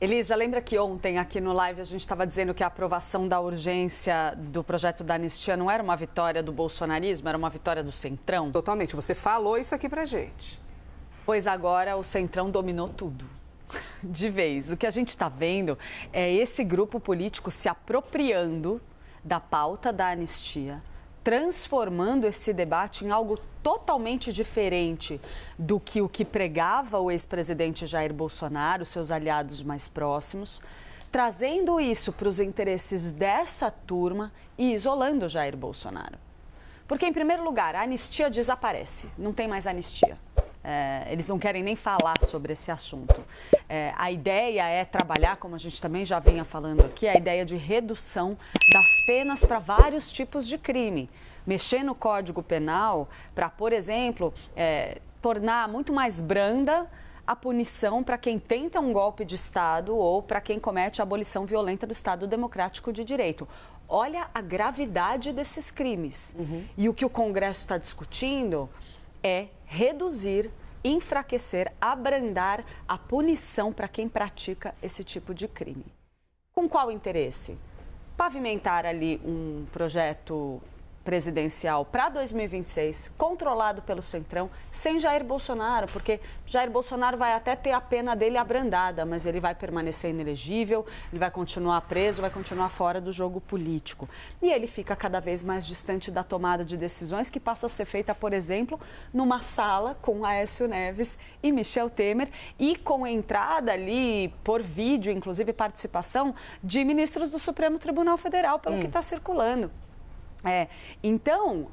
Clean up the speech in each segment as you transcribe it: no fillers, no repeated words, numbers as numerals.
Elisa, lembra que ontem aqui no live a gente estava dizendo que a aprovação da urgência do projeto da anistia não era uma vitória do bolsonarismo, era uma vitória do Centrão? Totalmente, você falou isso aqui pra gente. Pois agora o Centrão dominou tudo, de vez. O que a gente está vendo é esse grupo político se apropriando da pauta da anistia, transformando esse debate em algo totalmente diferente do que o que pregava o ex-presidente Jair Bolsonaro, seus aliados mais próximos, trazendo isso para os interesses dessa turma e isolando Jair Bolsonaro. Porque, em primeiro lugar, a anistia desaparece, não tem mais anistia. Eles não querem nem falar sobre esse assunto. A ideia é trabalhar, como a gente também já vinha falando aqui, a ideia de redução das penas para vários tipos de crime. Mexer no Código Penal para, por exemplo, tornar muito mais branda a punição para quem tenta um golpe de Estado ou para quem comete a abolição violenta do Estado Democrático de Direito. Olha a gravidade desses crimes. E o que o Congresso está discutindo é reduzir, enfraquecer, abrandar a punição para quem pratica esse tipo de crime. Com qual interesse? Pavimentar ali um projeto presidencial para 2026, controlado pelo Centrão, sem Jair Bolsonaro, porque Jair Bolsonaro vai até ter a pena dele abrandada, mas ele vai permanecer inelegível, ele vai continuar preso, vai continuar fora do jogo político. E ele fica cada vez mais distante da tomada de decisões que passa a ser feita, por exemplo, numa sala com Aécio Neves e Michel Temer e com entrada ali, por vídeo, inclusive participação, de ministros do Supremo Tribunal Federal, pelo que está circulando. Então,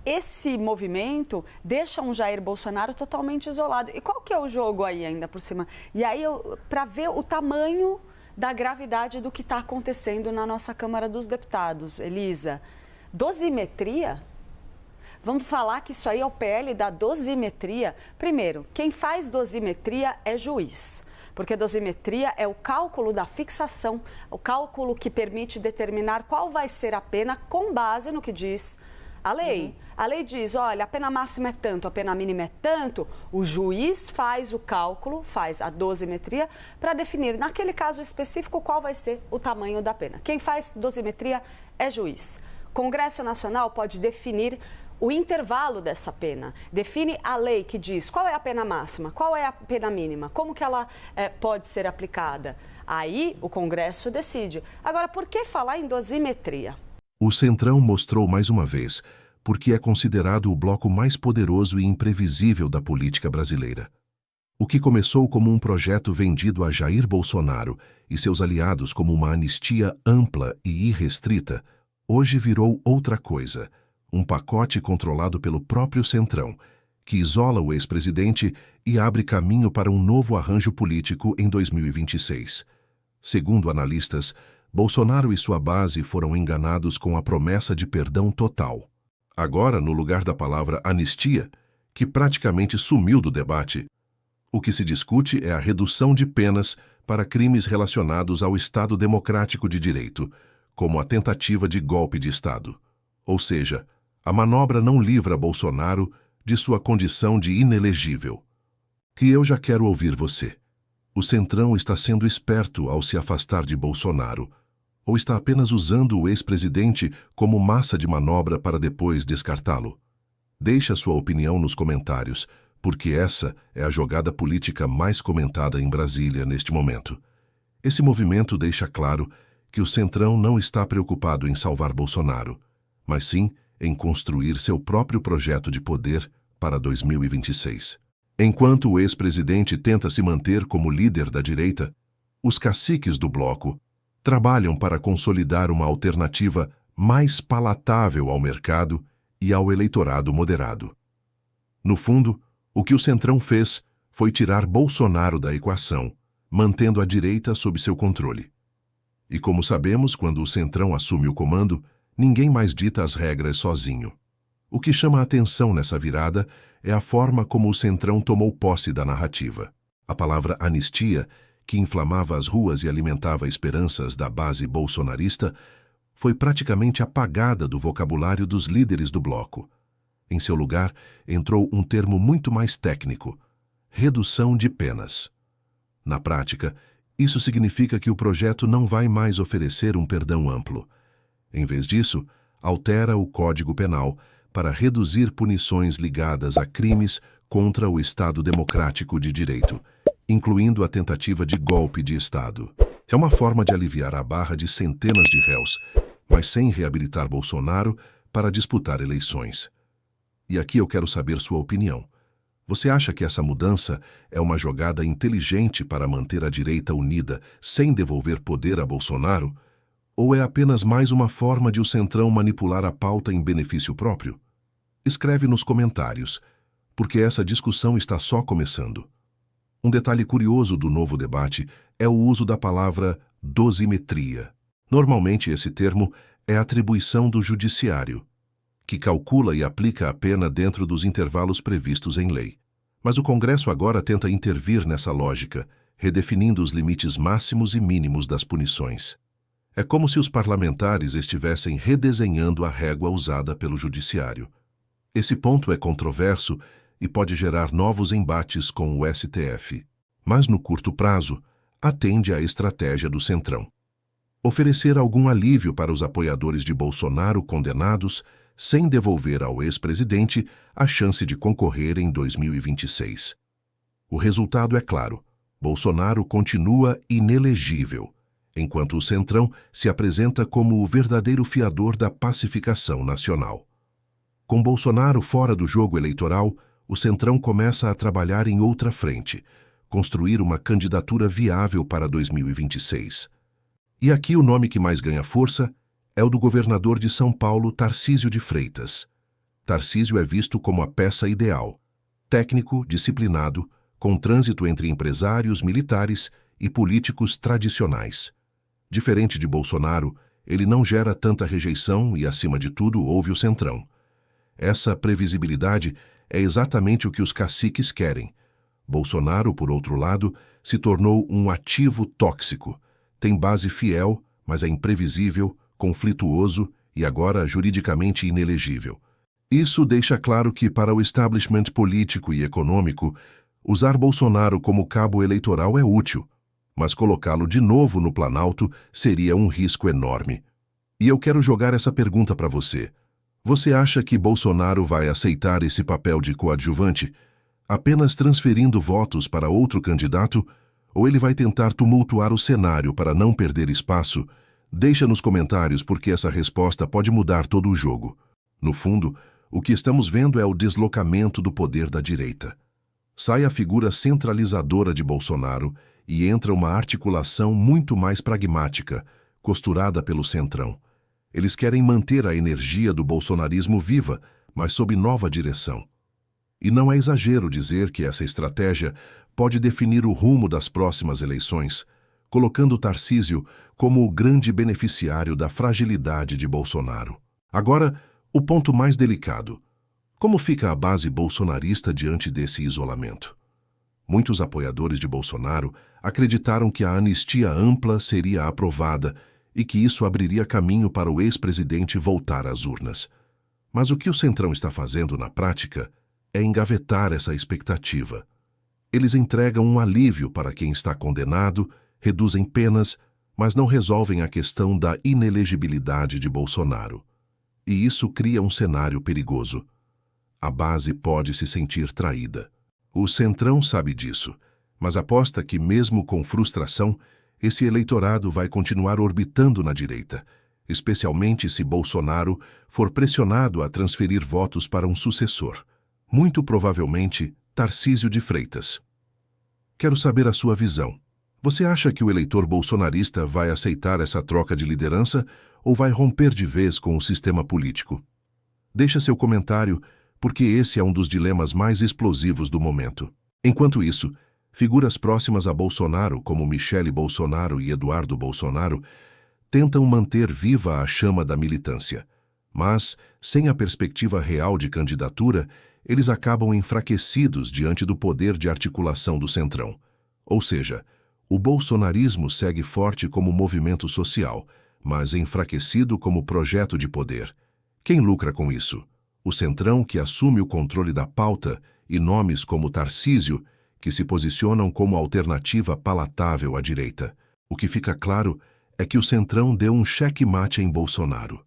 esse movimento deixa um Jair Bolsonaro totalmente isolado. E qual que é o jogo aí ainda por cima? E aí, para ver o tamanho da gravidade do que está acontecendo na nossa Câmara dos Deputados, Elisa, dosimetria? Vamos falar que isso aí é o PL da dosimetria? Primeiro, quem faz dosimetria é juiz. Porque dosimetria é o cálculo da fixação, o cálculo que permite determinar qual vai ser a pena com base no que diz a lei. A lei diz, olha, a pena máxima é tanto, a pena mínima é tanto. O juiz faz o cálculo, faz a dosimetria para definir, naquele caso específico, qual vai ser o tamanho da pena. Quem faz dosimetria é juiz. Congresso Nacional pode definir o intervalo dessa pena, define a lei que diz qual é a pena máxima, qual é a pena mínima, como que ela pode ser aplicada. Aí o Congresso decide. Agora, por que falar em dosimetria? O Centrão mostrou mais uma vez porque é considerado o bloco mais poderoso e imprevisível da política brasileira. O que começou como um projeto vendido a Jair Bolsonaro e seus aliados como uma anistia ampla e irrestrita, hoje virou outra coisa. Um pacote controlado pelo próprio Centrão, que isola o ex-presidente e abre caminho para um novo arranjo político em 2026. Segundo analistas, Bolsonaro e sua base foram enganados com a promessa de perdão total. Agora, no lugar da palavra anistia, que praticamente sumiu do debate, o que se discute é a redução de penas para crimes relacionados ao Estado Democrático de Direito, como a tentativa de golpe de Estado. Ou seja, a manobra não livra Bolsonaro de sua condição de inelegível. Que eu já quero ouvir você. O Centrão está sendo esperto ao se afastar de Bolsonaro, ou está apenas usando o ex-presidente como massa de manobra para depois descartá-lo? Deixe a sua opinião nos comentários, porque essa é a jogada política mais comentada em Brasília neste momento. Esse movimento deixa claro que o Centrão não está preocupado em salvar Bolsonaro, mas sim em construir seu próprio projeto de poder para 2026. Enquanto o ex-presidente tenta se manter como líder da direita, os caciques do bloco trabalham para consolidar uma alternativa mais palatável ao mercado e ao eleitorado moderado. No fundo, o que o Centrão fez foi tirar Bolsonaro da equação, mantendo a direita sob seu controle. E como sabemos, quando o Centrão assume o comando, ninguém mais dita as regras sozinho. O que chama a atenção nessa virada é a forma como o Centrão tomou posse da narrativa. A palavra anistia, que inflamava as ruas e alimentava esperanças da base bolsonarista, foi praticamente apagada do vocabulário dos líderes do bloco. Em seu lugar, entrou um termo muito mais técnico: redução de penas. Na prática, Isso significa que o projeto não vai mais oferecer um perdão amplo. Em vez disso, altera o Código Penal para reduzir punições ligadas a crimes contra o Estado Democrático de Direito, incluindo a tentativa de golpe de Estado. É uma forma de aliviar a barra de centenas de réus, mas sem reabilitar Bolsonaro para disputar eleições. E aqui eu quero saber sua opinião. Você acha que essa mudança é uma jogada inteligente para manter a direita unida sem devolver poder a Bolsonaro? Ou é apenas mais uma forma de o Centrão manipular a pauta em benefício próprio? Escreve nos comentários, porque essa discussão está só começando. Um detalhe curioso do novo debate é o uso da palavra dosimetria. Normalmente esse termo é atribuição do judiciário, que calcula e aplica a pena dentro dos intervalos previstos em lei. Mas o Congresso agora tenta intervir nessa lógica, redefinindo os limites máximos e mínimos das punições. É como se os parlamentares estivessem redesenhando a régua usada pelo judiciário. Esse ponto é controverso e pode gerar novos embates com o STF. Mas no curto prazo, atende à estratégia do Centrão. Oferecer algum alívio para os apoiadores de Bolsonaro condenados, sem devolver ao ex-presidente a chance de concorrer em 2026. O resultado é claro: Bolsonaro continua inelegível, enquanto o Centrão se apresenta como o verdadeiro fiador da pacificação nacional. Com Bolsonaro fora do jogo eleitoral, o Centrão começa a trabalhar em outra frente, construir uma candidatura viável para 2026. E aqui o nome que mais ganha força é o do governador de São Paulo, Tarcísio de Freitas. Tarcísio é visto como a peça ideal, técnico, disciplinado, com trânsito entre empresários, militares e políticos tradicionais. Diferente de Bolsonaro, ele não gera tanta rejeição e, acima de tudo, ouve o Centrão. Essa previsibilidade é exatamente o que os caciques querem. Bolsonaro, por outro lado, se tornou um ativo tóxico. Tem base fiel, mas é imprevisível, conflituoso e agora juridicamente inelegível. Isso deixa claro que, para o establishment político e econômico, usar Bolsonaro como cabo eleitoral é útil, mas colocá-lo de novo no Planalto seria um risco enorme. E eu quero jogar essa pergunta para você. Você acha que Bolsonaro vai aceitar esse papel de coadjuvante, apenas transferindo votos para outro candidato, ou ele vai tentar tumultuar o cenário para não perder espaço? Deixa nos comentários, porque essa resposta pode mudar todo o jogo. No fundo, o que estamos vendo é o deslocamento do poder da direita. Sai a figura centralizadora de Bolsonaro e entra uma articulação muito mais pragmática, costurada pelo Centrão. Eles querem manter a energia do bolsonarismo viva, mas sob nova direção. E não é exagero dizer que essa estratégia pode definir o rumo das próximas eleições, colocando Tarcísio como o grande beneficiário da fragilidade de Bolsonaro. Agora, o ponto mais delicado. Como fica a base bolsonarista diante desse isolamento? Muitos apoiadores de Bolsonaro acreditaram que a anistia ampla seria aprovada e que isso abriria caminho para o ex-presidente voltar às urnas. Mas o que o Centrão está fazendo na prática é engavetar essa expectativa. Eles entregam um alívio para quem está condenado, reduzem penas, mas não resolvem a questão da inelegibilidade de Bolsonaro. E isso cria um cenário perigoso. A base pode se sentir traída. O Centrão sabe disso, mas aposta que, mesmo com frustração, esse eleitorado vai continuar orbitando na direita, especialmente se Bolsonaro for pressionado a transferir votos para um sucessor, muito provavelmente Tarcísio de Freitas. Quero saber a sua visão. Você acha que o eleitor bolsonarista vai aceitar essa troca de liderança ou vai romper de vez com o sistema político? Deixa seu comentário, porque esse é um dos dilemas mais explosivos do momento. Enquanto isso, figuras próximas a Bolsonaro, como Michele Bolsonaro e Eduardo Bolsonaro, tentam manter viva a chama da militância. Mas, sem a perspectiva real de candidatura, eles acabam enfraquecidos diante do poder de articulação do Centrão. Ou seja, o bolsonarismo segue forte como movimento social, mas enfraquecido como projeto de poder. Quem lucra com isso? O Centrão, que assume o controle da pauta, e nomes como Tarcísio, que se posicionam como alternativa palatável à direita. O que fica claro é que o Centrão deu um xeque-mate em Bolsonaro.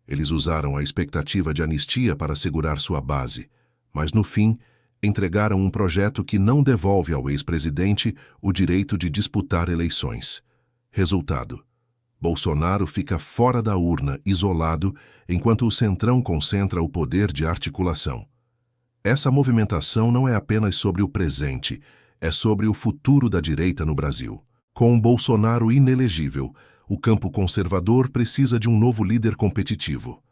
Eles usaram a expectativa de anistia para segurar sua base, mas no fim entregaram um projeto que não devolve ao ex-presidente o direito de disputar eleições. Resultado: Bolsonaro fica fora da urna, isolado, enquanto o Centrão concentra o poder de articulação. Essa movimentação não é apenas sobre o presente, é sobre o futuro da direita no Brasil. Com Bolsonaro inelegível, o campo conservador precisa de um novo líder competitivo.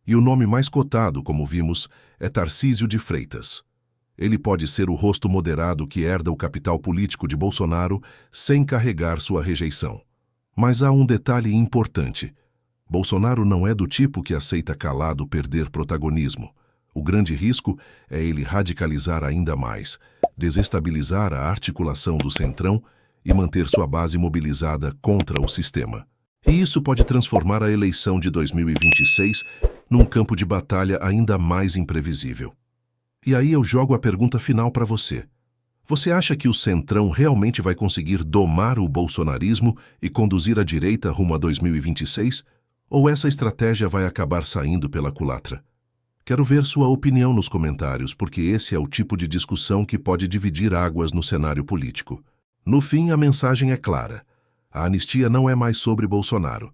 E o nome mais cotado, como vimos, é Tarcísio de Freitas. Ele pode ser o rosto moderado que herda o capital político de Bolsonaro sem carregar sua rejeição. Mas há um detalhe importante. Bolsonaro não é do tipo que aceita calado perder protagonismo. O grande risco é ele radicalizar ainda mais, desestabilizar a articulação do Centrão e manter sua base mobilizada contra o sistema. E isso pode transformar a eleição de 2026 num campo de batalha ainda mais imprevisível. E aí eu jogo a pergunta final para você. Você acha que o Centrão realmente vai conseguir domar o bolsonarismo e conduzir a direita rumo a 2026? Ou essa estratégia vai acabar saindo pela culatra? Quero ver sua opinião nos comentários, porque esse é o tipo de discussão que pode dividir águas no cenário político. No fim, a mensagem é clara. A anistia não é mais sobre Bolsonaro.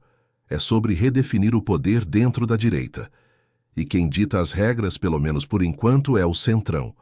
É sobre redefinir o poder dentro da direita. E quem dita as regras, pelo menos por enquanto, é o Centrão.